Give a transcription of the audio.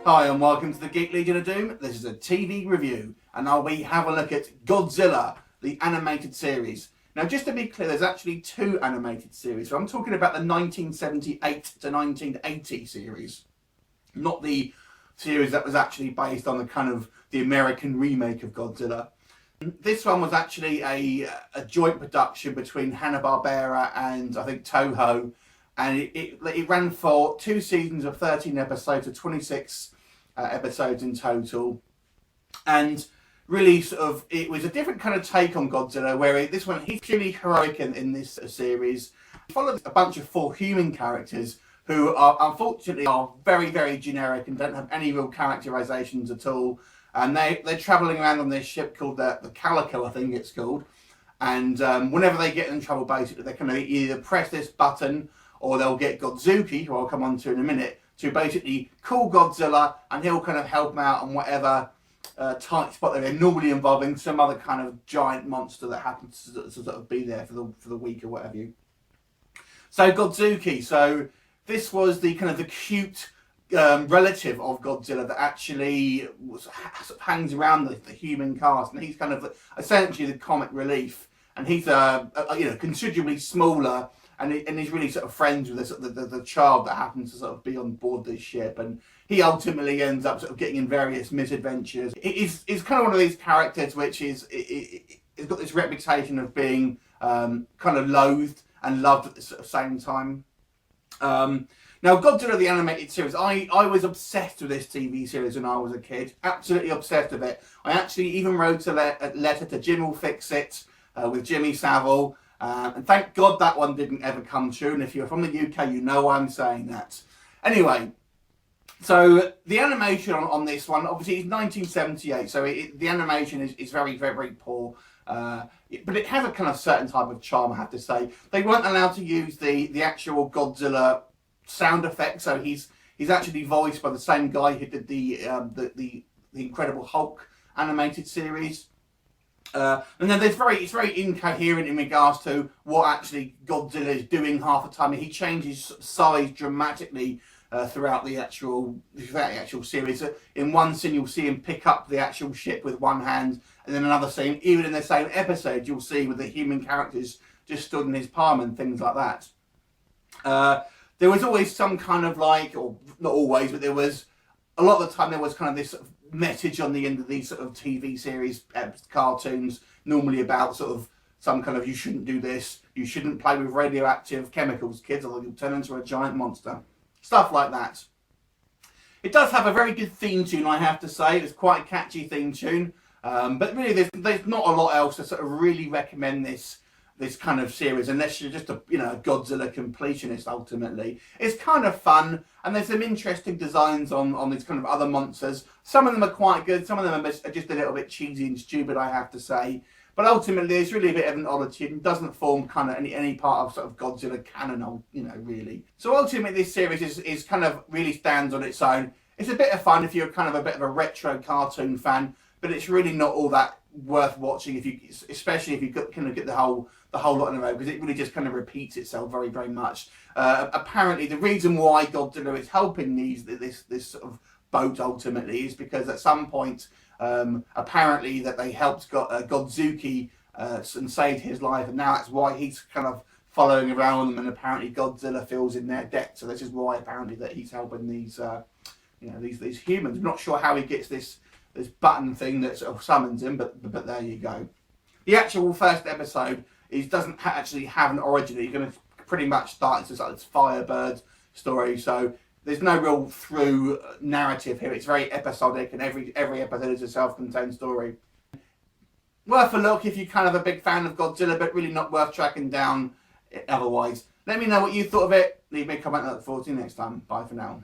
Hi and welcome to the Geek Legion of Doom. This is a TV review and I'll be having a look at Godzilla, the animated series. Now just to be clear, there's actually two animated series. So I'm talking about the 1978 to 1980 series, not the series that was actually based on the American remake of Godzilla. This one was actually a joint production between Hanna-Barbera and I think Toho, and it ran for 2 seasons of 13 episodes, of 26 episodes in total, and really it was a different kind of take on Godzilla, where this one he's purely heroic in this series. It follows a bunch of 4 human characters who are unfortunately very, very generic and don't have any real characterizations at all. And they're traveling around on this ship called the Calico, I think it's called. And whenever they get in trouble, basically, they can either press this button or they'll get Godzooky, who I'll come on to in a minute, to basically call Godzilla, and he'll kind of help them out on whatever tight spot they're in, normally involving some other kind of giant monster that happens to sort of be there for the week or whatever you. So Godzooky, so this was the kind of the cute relative of Godzilla that actually hangs around the human cast, and he's kind of essentially the comic relief, and he's considerably smaller, and he's really sort of friends with the child that happens to sort of be on board this ship, and he ultimately ends up sort of getting in various misadventures. It's kind of one of these characters which it's got this reputation of being kind of loathed and loved at the sort of same time. Now, Godzilla the animated series, I was obsessed with this TV series when I was a kid. Absolutely obsessed with it. I actually even wrote a letter to Jim Will Fix It with Jimmy Savile. And thank God that one didn't ever come true. And if you're from the UK, you know why I'm saying that. Anyway, so the animation on this one, obviously it's 1978. So the animation is very, very, very poor. But it has a kind of certain type of charm, I have to say. They weren't allowed to use the actual Godzilla sound effects, so he's actually voiced by the same guy who did the Incredible Hulk animated series. And then it's very incoherent in regards to what actually Godzilla is doing half the time. He changes size dramatically throughout the actual series. In one scene, you'll see him pick up the actual ship with one hand, and then another scene, even in the same episode, you'll see with the human characters just stood in his palm and things like that. There was always some kind of or not always, but there was a lot of the time there was kind of this sort of message on the end of these sort of TV series, cartoons, normally about sort of some kind of, you shouldn't do this, you shouldn't play with radioactive chemicals, kids, or you'll turn into a giant monster. Stuff like that. It does have a very good theme tune, I have to say. It's quite a catchy theme tune. But really, there's not a lot else to sort of really recommend this kind of series, unless you're just a Godzilla completionist. Ultimately, it's kind of fun, and there's some interesting designs on these kind of other monsters. Some of them are quite good, some of them are just a little bit cheesy and stupid, I have to say. But ultimately, it's really a bit of an oddity and doesn't form kind of any part of sort of Godzilla canon, really. So ultimately, this series is kind of really stands on its own. It's a bit of fun if you're kind of a bit of a retro cartoon fan, but it's really not all that worth watching especially if you kind of get the whole lot in a row, because it really just kind of repeats itself very, very much. Apparently, the reason why Godzilla is helping this sort of boat ultimately is because at some point, apparently that they helped Godzooky and saved his life, and now that's why he's kind of following around them, and apparently Godzilla feels in their debt. So this is why apparently that he's helping these these humans. I'm not sure how he gets this button thing that sort of summons him, but there you go. The actual first episode doesn't actually have an origin. You're going to pretty much start as this Firebird story, so there's no real through narrative here. It's very episodic, and every episode is a self-contained story. Worth a look if you're kind of a big fan of Godzilla, but really not worth tracking down otherwise. Let me know what you thought of it. Leave me a comment. I look forward to you next time. Bye for now.